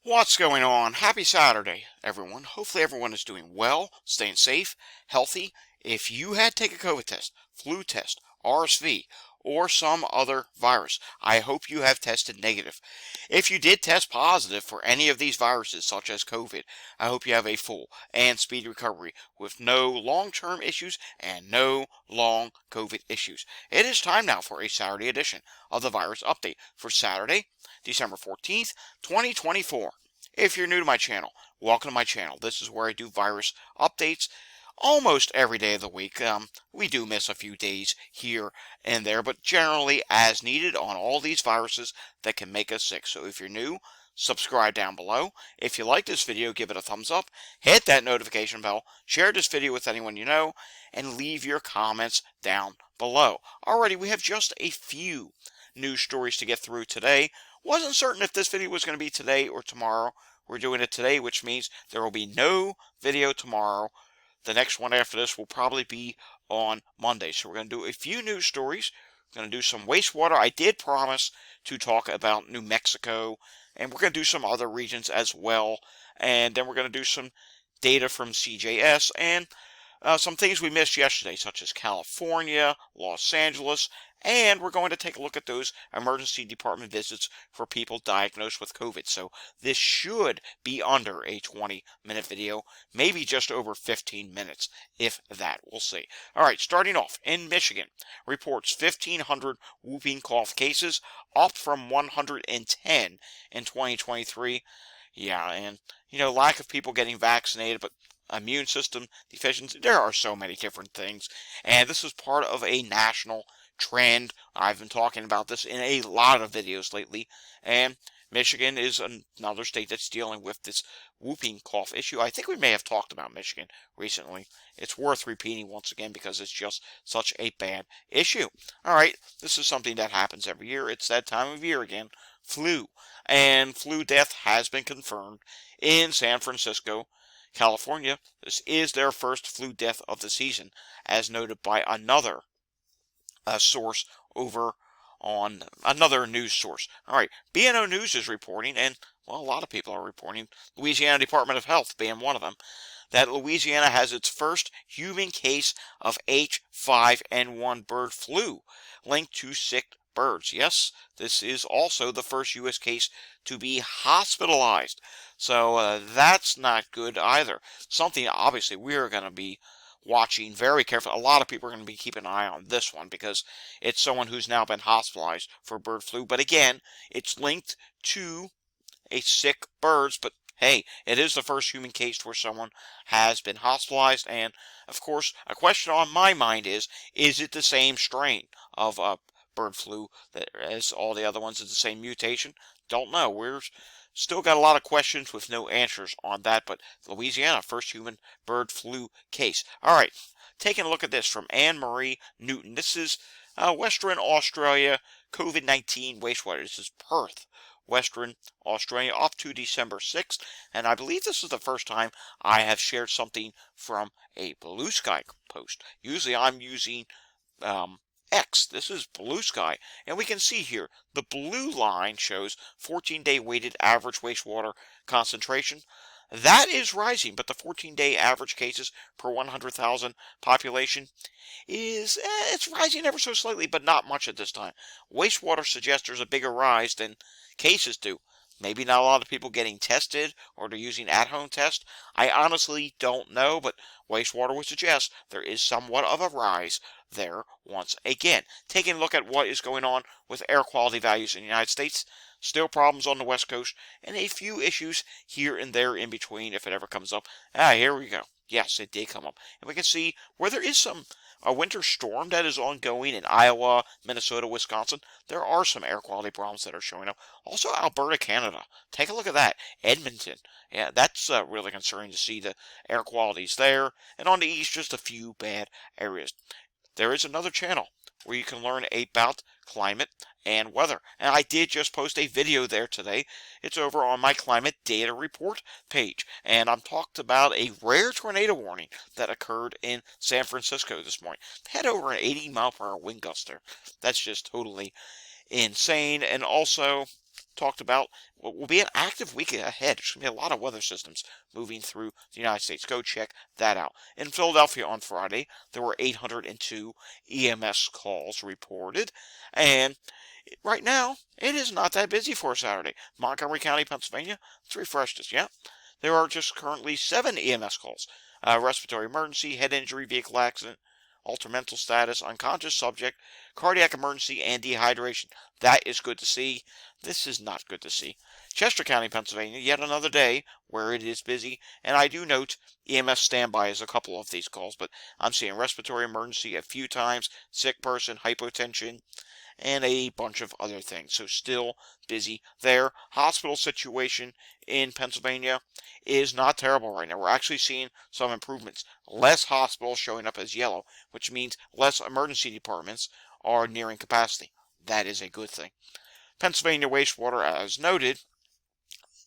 What's going on? Happy Saturday, everyone. Hopefully everyone is doing well, staying safe, healthy. If you had to take a COVID test, flu test, RSV, or some other virus, I hope you have tested negative. If you did test positive for any of these viruses, such as COVID, I hope you have a full and speedy recovery with no long-term issues and no long COVID issues. It is time now for a Saturday edition of the Virus Update for Saturday, December 14th, 2024. If you're new to my channel, welcome to my channel. This is where I do virus updates almost every day of the week. We do miss a few days here and there, but generally as needed on all these viruses that can make us sick. So if you're new, subscribe down below. If you like this video, give it a thumbs up, hit that notification bell, share this video with anyone you know, and leave your comments down below. Alrighty, we have just a few news stories to get through today. Wasn't certain if this video was going to be today or tomorrow. We're doing it today, which means there will be no video tomorrow. The next one after this will probably be on Monday. So we're going to do a few news stories. We're going to do some wastewater. I did promise to talk about New Mexico, and we're going to do some other regions as well. And then we're going to do some data from CJS and some things we missed yesterday, such as California, Los Angeles, and we're going to take a look at those emergency department visits for people diagnosed with COVID. So this should be under a 20-minute video, maybe just over 15 minutes, if that. We'll see. All right, starting off in Michigan, reports 1,500 whooping cough cases, up from 110 in 2023. Yeah, and, lack of people getting vaccinated, but immune system deficiency. There are so many different things, and this is part of a national trend. I've been talking about this in a lot of videos lately, and Michigan is another state that's dealing with this whooping cough issue. I think we may have talked about Michigan recently. It's worth repeating once again because it's just such a bad issue. All right, this is something that happens every year. It's that time of year again, flu. And flu death has been confirmed in San Francisco, California. This is their first flu death of the season, as noted by another source over on another news source. All right, BNO News is reporting, and, well, a lot of people are reporting, Louisiana Department of Health being one of them, that Louisiana has its first human case of H5N1 bird flu linked to sick birds. Yes, this is also the first U.S. case to be hospitalized. So that's not good either. Something, obviously, we're going to be watching very carefully. A lot of people are going to be keeping an eye on this one because it's someone who's now been hospitalized for bird flu. But again, it's linked to a sick birds. But hey, it is the first human case where someone has been hospitalized. And of course, a question on my mind is it the same strain of bird flu that as all the other ones? Is the same mutation? Don't know. We're still got a lot of questions with no answers on that, but Louisiana, first human bird flu case. All right, taking a look at this from Anne-Marie Newton. This is Western Australia COVID-19 wastewater. This is Perth, Western Australia, up to December 6th, and I believe this is the first time I have shared something from a Blue Sky post. Usually I'm using X. This is Blue Sky, and we can see here the blue line shows 14-day weighted average wastewater concentration. That is rising, but the 14-day average cases per 100,000 population is it's rising ever so slightly, but not much at this time. Wastewater suggests there's a bigger rise than cases do. Maybe not a lot of people getting tested or they're using at-home tests. I honestly don't know, but wastewater would suggest there is somewhat of a rise there once again. Taking a look at what is going on with air quality values in the United States. Still problems on the West Coast and a few issues here and there in between if it ever comes up. Here we go. Yes, it did come up. And we can see where there is a winter storm that is ongoing in Iowa, Minnesota, Wisconsin. There are some air quality problems that are showing up. Also, Alberta, Canada. Take a look at that. Edmonton. Yeah, that's really concerning to see the air qualities there. And on the east, just a few bad areas. There is another channel where you can learn about climate and weather. And I did just post a video there today. It's over on my climate data report page. And I'm talked about a rare tornado warning that occurred in San Francisco this morning. Had over an 80-mile-per-hour wind gust there. That's just totally insane. And also talked about what will be an active week ahead. There's going to be a lot of weather systems moving through the United States. Go check that out. In Philadelphia on Friday, there were 802 EMS calls reported, and right now, it is not that busy for a Saturday. Montgomery County, Pennsylvania, let's refresh this, yeah? There are just currently 7 EMS calls. Respiratory emergency, head injury, vehicle accident, altered mental status, unconscious subject, cardiac emergency, and dehydration. That is good to see. This is not good to see. Chester County, Pennsylvania, yet another day where it is busy, and I do note EMS standby is a couple of these calls, but I'm seeing respiratory emergency a few times, sick person, hypotension, and a bunch of other things. So still busy there. Hospital situation in Pennsylvania is not terrible right now. We're actually seeing some improvements. Less hospitals showing up as yellow, which means less emergency departments are nearing capacity. That is a good thing. Pennsylvania wastewater, as noted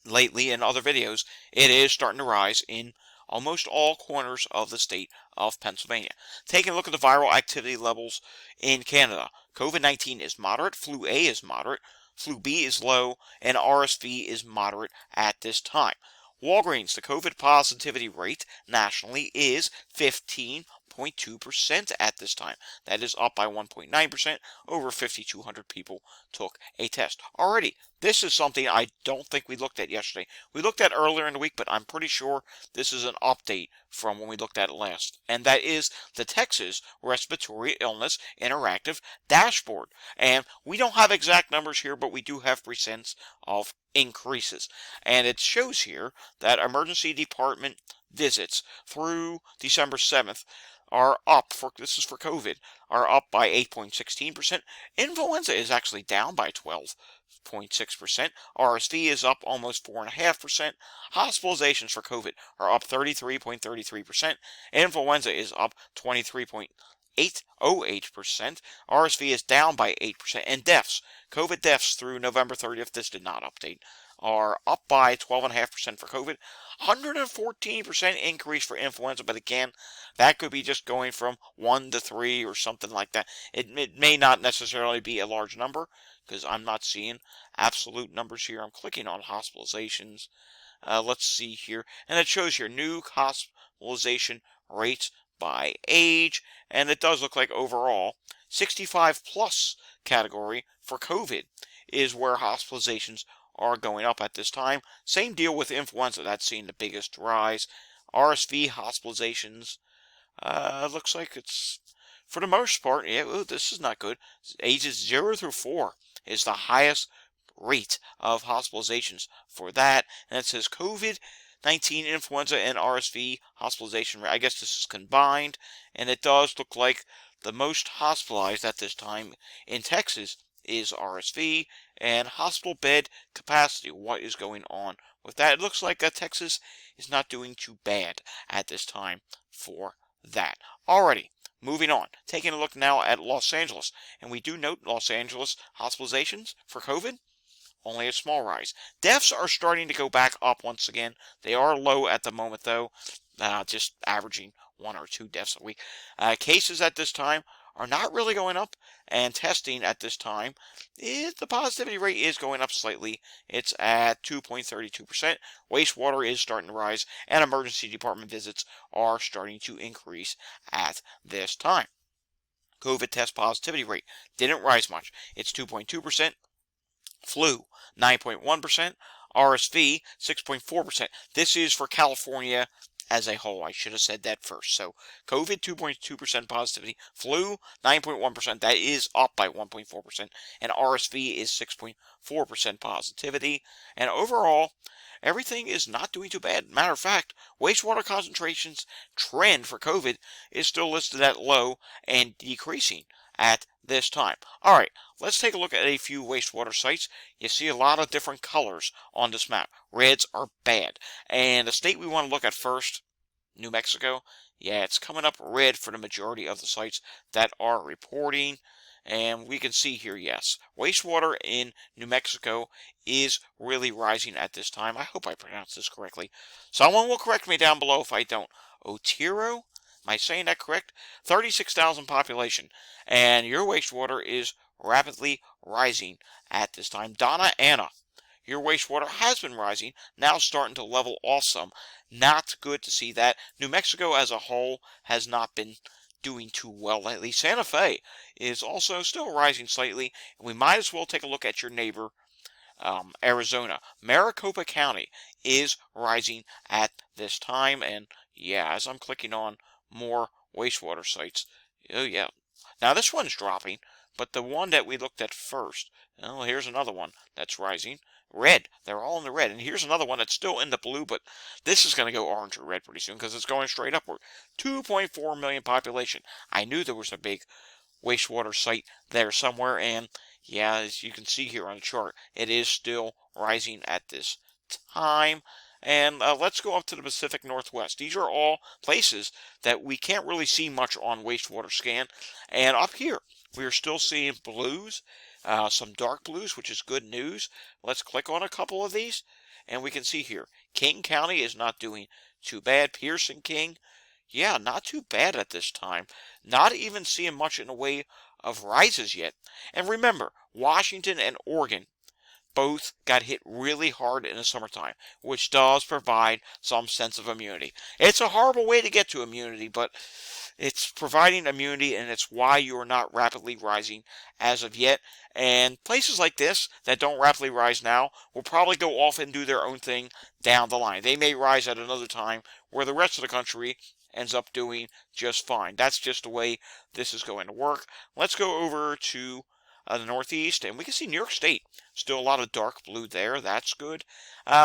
lately in other videos, it is starting to rise in almost all corners of the state of Pennsylvania. Taking a look at the viral activity levels in Canada. COVID-19 is moderate, flu A is moderate, flu B is low, and RSV is moderate at this time. Walgreens, the COVID positivity rate nationally is 15.2% at this time. That is up by 1.9%. Over 5,200 people took a test. Already, this is something I don't think we looked at yesterday. We looked at earlier in the week, but I'm pretty sure this is an update from when we looked at it last. And that is the Texas Respiratory Illness Interactive Dashboard. And we don't have exact numbers here, but we do have percents of increases. And it shows here that emergency department visits through December 7th are up, this is for COVID, are up by 8.16%. Influenza is actually down by 12.6%. RSV is up almost 4.5%. Hospitalizations for COVID are up 33.33%. Influenza is up 23.808%. RSV is down by 8%. And deaths, COVID deaths through November 30th, this did not update, are up by 12.5% for COVID, 114% increase for influenza, but again, that could be just going from 1 to 3 or something like that. It may not necessarily be a large number, because I'm not seeing absolute numbers here. I'm clicking on hospitalizations. Let's see here, and it shows here new hospitalization rates by age, and it does look like overall 65 plus category for COVID is where hospitalizations are going up at this time. Same deal with influenza. That's seeing the biggest rise. RSV hospitalizations, looks like it's, for the most part, yeah, ooh, this is not good. Ages 0 through 4 is the highest rate of hospitalizations for that. And it says COVID-19, influenza, and RSV hospitalization rate. I guess this is combined. And it does look like the most hospitalized at this time in Texas is RSV, and hospital bed capacity. What is going on with that? It looks like Texas is not doing too bad at this time for that. Alrighty, moving on. Taking a look now at Los Angeles, and we do note Los Angeles hospitalizations for COVID, only a small rise. Deaths are starting to go back up once again. They are low at the moment, though, just averaging 1 or 2 deaths a week. Cases at this time are not really going up, and testing at this time, the positivity rate is going up slightly. It's at 2.32%. Wastewater is starting to rise, and emergency department visits are starting to increase at this time. COVID test positivity rate didn't rise much. It's 2.2%. Flu, 9.1%. RSV, 6.4%. This is for California as a whole. I should have said that first. So, COVID, 2.2% positivity. Flu, 9.1%. That is up by 1.4%. And RSV is 6.4% positivity. And overall, everything is not doing too bad. Matter of fact, wastewater concentrations trend for COVID is still listed at low and decreasing at this time. All right, let's take a look at a few wastewater sites. You see a lot of different colors on this map. Reds are bad. And the state we want to look at first, New Mexico, yeah, it's coming up red for the majority of the sites that are reporting. And we can see here, yes, wastewater in New Mexico is really rising at this time. I hope I pronounced this correctly. Someone will correct me down below if I don't. Otero? Am I saying that correct? 36,000 population. And your wastewater is rapidly rising at this time. Donna Anna, your wastewater has been rising, now starting to level off some. Not good to see that. New Mexico as a whole has not been doing too well lately. Santa Fe is also still rising slightly. We might as well take a look at your neighbor, Arizona. Maricopa County is rising at this time, and yeah, as I'm clicking on more wastewater sites, oh yeah. Now this one's dropping, but the one that we looked at first, oh, here's another one that's rising. Red, they're all in the red, and here's another one that's still in the blue, but this is going to go orange or red pretty soon because it's going straight upward. 2.4 million population. I knew there was a big wastewater site there somewhere, and yeah, as you can see here on the chart, it is still rising at this time. And let's go up to the Pacific Northwest. These are all places that we can't really see much on wastewater scan. And up here, we are still seeing blues, some dark blues, which is good news. Let's click on a couple of these, and we can see here, King County is not doing too bad. Pearson King, yeah, not too bad at this time. Not even seeing much in the way of rises yet. And remember, Washington and Oregon both got hit really hard in the summertime, which does provide some sense of immunity. It's a horrible way to get to immunity, but it's providing immunity, and it's why you are not rapidly rising as of yet. And places like this that don't rapidly rise now will probably go off and do their own thing down the line. They may rise at another time where the rest of the country ends up doing just fine. That's just the way this is going to work. Let's go over to the Northeast, and we can see New York State. Still a lot of dark blue there. That's good.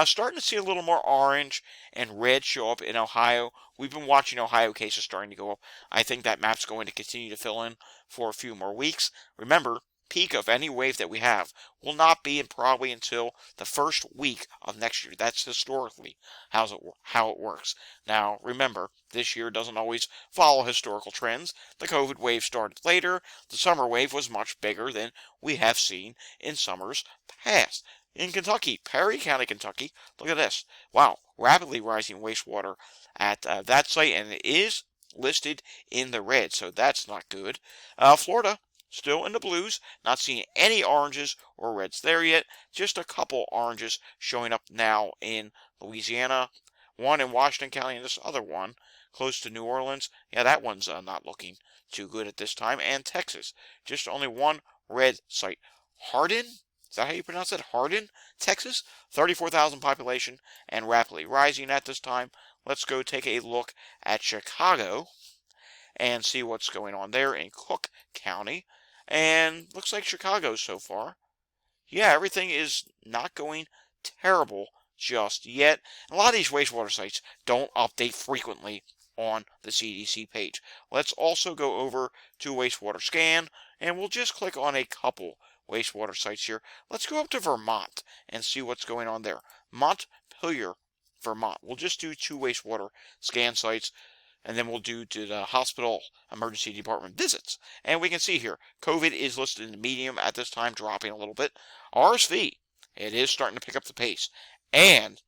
Starting to see a little more orange and red show up in Ohio. We've been watching Ohio cases starting to go up. I think that map's going to continue to fill in for a few more weeks. Remember, peak of any wave that we have will not be probably until the first week of next year. That's historically how it works. Now, remember, this year doesn't always follow historical trends. The COVID wave started later. The summer wave was much bigger than we have seen in summers past. In Kentucky, Perry County, Kentucky, look at this. Wow, rapidly rising wastewater at that site, and it is listed in the red, so that's not good. Florida, still in the blues, not seeing any oranges or reds there yet. Just a couple oranges showing up now in Louisiana. One in Washington County, and this other one close to New Orleans. Yeah, that one's not looking too good at this time. And Texas, just only one red site. Hardin, is that how you pronounce it? Hardin, Texas, 34,000 population and rapidly rising at this time. Let's go take a look at Chicago and see what's going on there in Cook County. And looks like Chicago so far. Yeah, everything is not going terrible just yet. A lot of these wastewater sites don't update frequently on the CDC page. Let's also go over to wastewater scan, and we'll just click on a couple wastewater sites here. Let's go up to Vermont and see what's going on there. Montpelier, Vermont. We'll just do 2 wastewater scan sites, and then we'll do to the hospital emergency department visits. And we can see here, COVID is listed in the medium at this time, dropping a little bit. RSV, it is starting to pick up the pace. And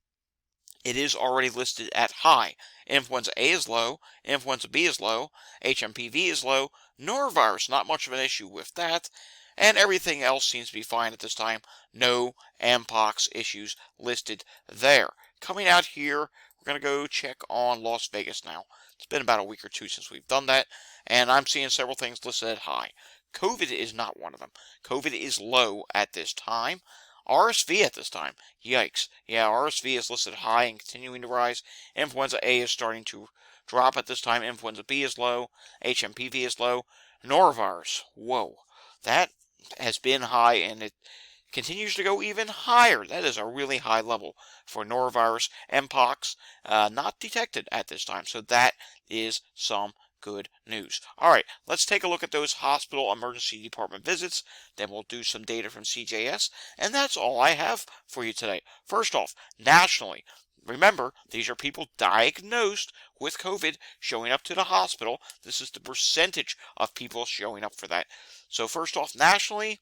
it is already listed at high. Influenza A is low, Influenza B is low, HMPV is low, norovirus, not much of an issue with that, and everything else seems to be fine at this time. No Mpox issues listed there. Coming out here, we're going to go check on Las Vegas now. It's been about a week or two since we've done that, and I'm seeing several things listed at high. COVID is not one of them. COVID is low at this time. RSV at this time, yikes. Yeah, RSV is listed high and continuing to rise. Influenza A is starting to drop at this time. Influenza B is low. HMPV is low. Norovirus, whoa. That has been high, and it continues to go even higher. That is a really high level for norovirus. Mpox, not detected at this time, so that is some good news. All right, let's take a look at those hospital emergency department visits. Then we'll do some data from CJS, and that's all I have for you today. First off, nationally, remember, these are people diagnosed with COVID showing up to the hospital. This is the percentage of people showing up for that. So first off, nationally,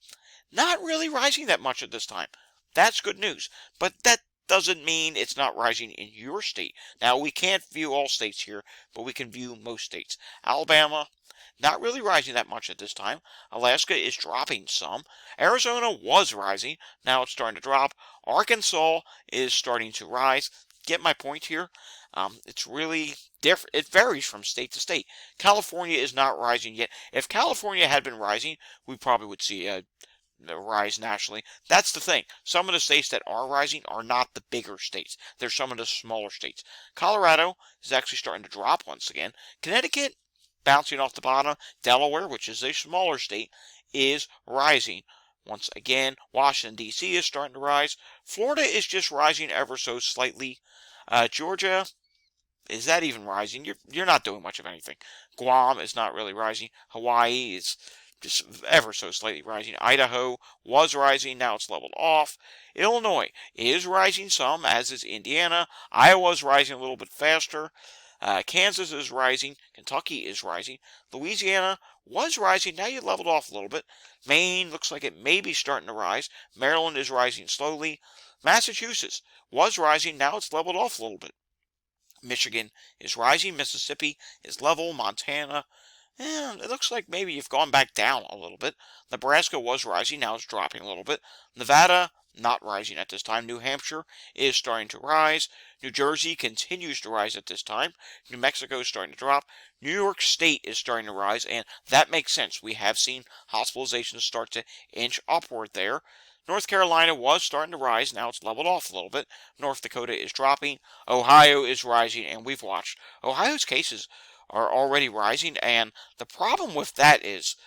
not really rising that much at this time. That's good news, but that doesn't mean it's not rising in your state. Now, we can't view all states here, but we can view most states. Alabama, not really rising that much at this time. Alaska is dropping some. Arizona was rising, now it's starting to drop. Arkansas is starting to rise. Get my point here? It's really different. It varies from state to state. California is not rising yet. If California had been rising, we probably would see a rise nationally. That's the thing. Some of the states that are rising are not the bigger states. They're some of the smaller states. Colorado is actually starting to drop once again. Connecticut, bouncing off the bottom. Delaware, which is a smaller state, is rising. Once again, Washington, D.C. is starting to rise. Florida is just rising ever so slightly. Georgia, is that even rising? You're not doing much of anything. Guam is not really rising. Hawaii is just ever so slightly rising. Idaho was rising, now it's leveled off. Illinois is rising some, as is Indiana. Iowa is rising a little bit faster. Kansas is rising. Kentucky is rising. Louisiana was rising, now you leveled off a little bit. Maine looks like it may be starting to rise. Maryland is rising slowly. Massachusetts was rising, now it's leveled off a little bit. Michigan is rising. Mississippi is level. Montana, it looks like maybe you've gone back down a little bit. Nebraska was rising. Now it's dropping a little bit. Nevada, not rising at this time. New Hampshire is starting to rise. New Jersey continues to rise at this time. New Mexico is starting to drop. New York State is starting to rise, and that makes sense. We have seen hospitalizations start to inch upward there. North Carolina was starting to rise. Now it's leveled off a little bit. North Dakota is dropping. Ohio is rising, and we've watched. Ohio's cases are already rising, and the problem with that is,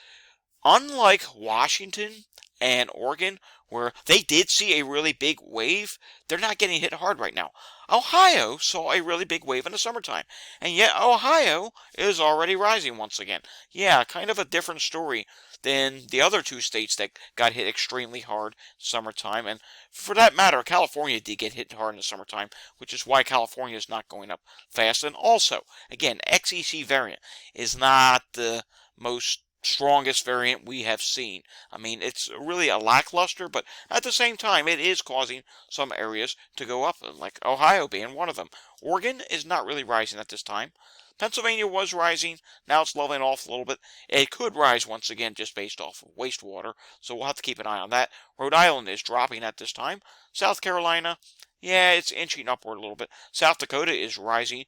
unlike Washington and Oregon, where they did see a really big wave, they're not getting hit hard right now. Ohio saw a really big wave in the summertime, and yet Ohio is already rising once again. Yeah, kind of a different story than the other two states that got hit extremely hard summertime. And for that matter, California did get hit hard in the summertime, which is why California is not going up fast. And also, again, XEC variant is not the most strongest variant we have seen. I mean, it's really a lackluster, but at the same time, it is causing some areas to go up, like Ohio being one of them. Oregon is not really rising at this time. Pennsylvania was rising, now it's leveling off a little bit. It could rise once again just based off of wastewater, so we'll have to keep an eye on that. Rhode Island is dropping at this time. South Carolina, yeah, it's inching upward a little bit. South Dakota is rising.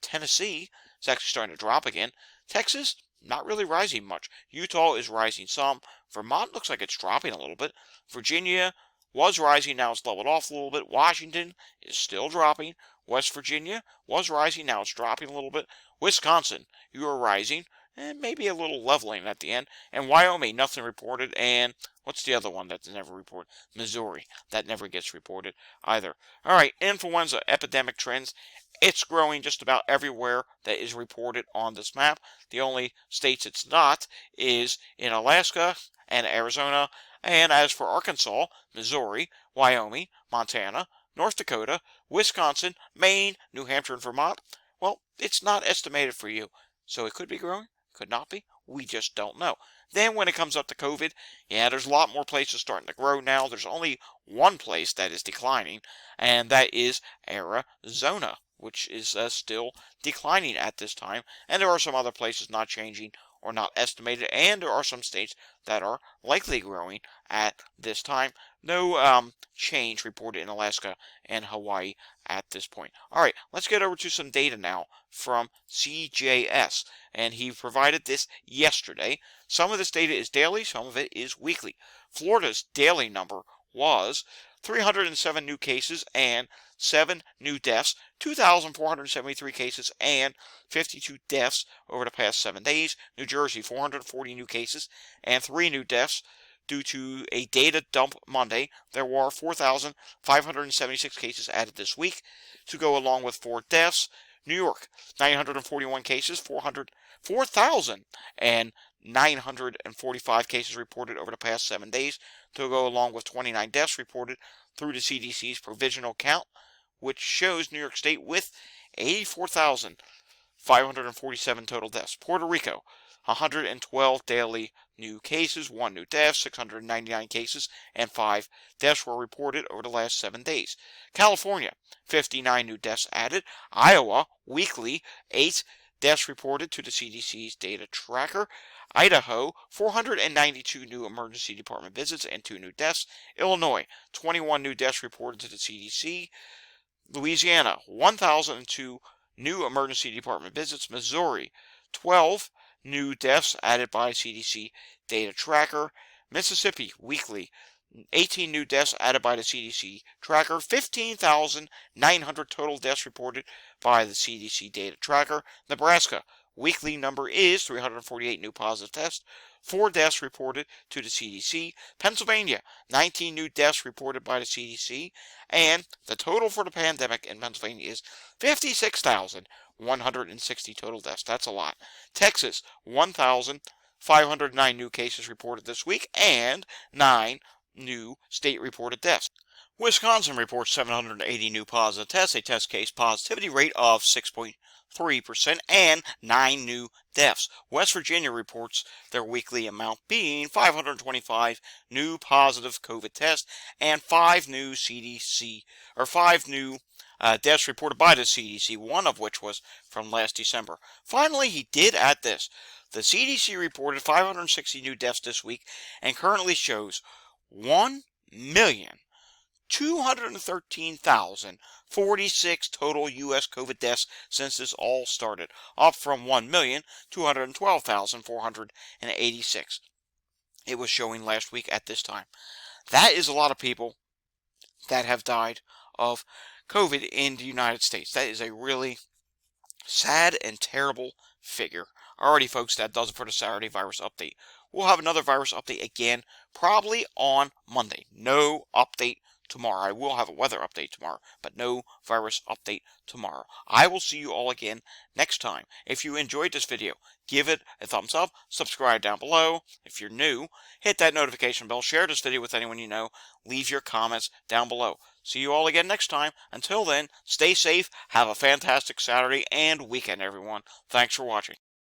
Tennessee is actually starting to drop again. Texas, not really rising much. Utah is rising some. Vermont looks like it's dropping a little bit. Virginia was rising, now it's leveled off a little bit. Washington is still dropping. West Virginia was rising, now it's dropping a little bit. Wisconsin, you are rising, and maybe a little leveling at the end. And Wyoming, nothing reported. And what's the other one that's never reported? Missouri, that never gets reported either. All right, influenza epidemic trends. It's growing just about everywhere that is reported on this map. The only states it's not is in Alaska and Arizona. And as for Arkansas, Missouri, Wyoming, Montana, North Dakota, Wisconsin, Maine, New Hampshire, and Vermont, well, it's not estimated for you. So it could be growing, could not be. We just don't know. Then when it comes up to COVID, yeah, there's a lot more places starting to grow now. There's only one place that is declining, and that is Arizona, which is still declining at this time. And there are some other places not changing or not estimated, and there are some states that are likely growing at this time. No change reported in Alaska and Hawaii at this point. All right, let's get over to some data now from CJS, and he provided this yesterday. Some of this data is daily, some of it is weekly. Florida's daily number was 307 new cases and 7 new deaths, 2,473 cases and 52 deaths over the past 7 days. New Jersey, 440 new cases and 3 new deaths. Due to a data dump Monday, there were 4,576 cases added this week to go along with 4 deaths. New York, 941 cases, 4,945 cases reported over the past 7 days to go along with 29 deaths reported through the CDC's provisional count, which shows New York State with 84,547 total deaths. Puerto Rico, 112 daily new cases, 1 new death, 699 cases, and 5 deaths were reported over the last 7 days. California, 59 new deaths added. Iowa, weekly, 8 deaths reported to the CDC's data tracker. Idaho, 492 new emergency department visits and 2 new deaths. Illinois, 21 new deaths reported to the CDC. Louisiana, 1,002 new emergency department visits. Missouri, 12 new deaths added by CDC data tracker. Mississippi, weekly, 18 new deaths added by the CDC tracker. 15,900 total deaths reported by the CDC data tracker. Nebraska, weekly number is 348 new positive tests. 4 deaths reported to the CDC. Pennsylvania, 19 new deaths reported by the CDC. And the total for the pandemic in Pennsylvania is 56,160 total deaths. That's a lot. Texas, 1,509 new cases reported this week and 9 new state-reported deaths. Wisconsin reports 780 new positive tests, a test case positivity rate of 6.3%, and 9 new deaths. West Virginia reports their weekly amount being 525 new positive COVID tests and 5 new deaths reported by the CDC, one of which was from last December. Finally, he did add this. The CDC reported 560 new deaths this week and currently shows 1,213,046 total U.S. COVID deaths since this all started, up from 1,212,486 it was showing last week at this time. That is a lot of people that have died of COVID in the United States. That is a really sad and terrible figure. Alrighty, folks, that does it for the Saturday virus update. We'll have another virus update again, probably on Monday. No update tomorrow. I will have a weather update tomorrow, but no virus update tomorrow. I will see you all again next time. If you enjoyed this video, give it a thumbs up, subscribe down below. If you're new, hit that notification bell, share this video with anyone you know, leave your comments down below. See you all again next time. Until then, stay safe, have a fantastic Saturday and weekend, everyone. Thanks for watching.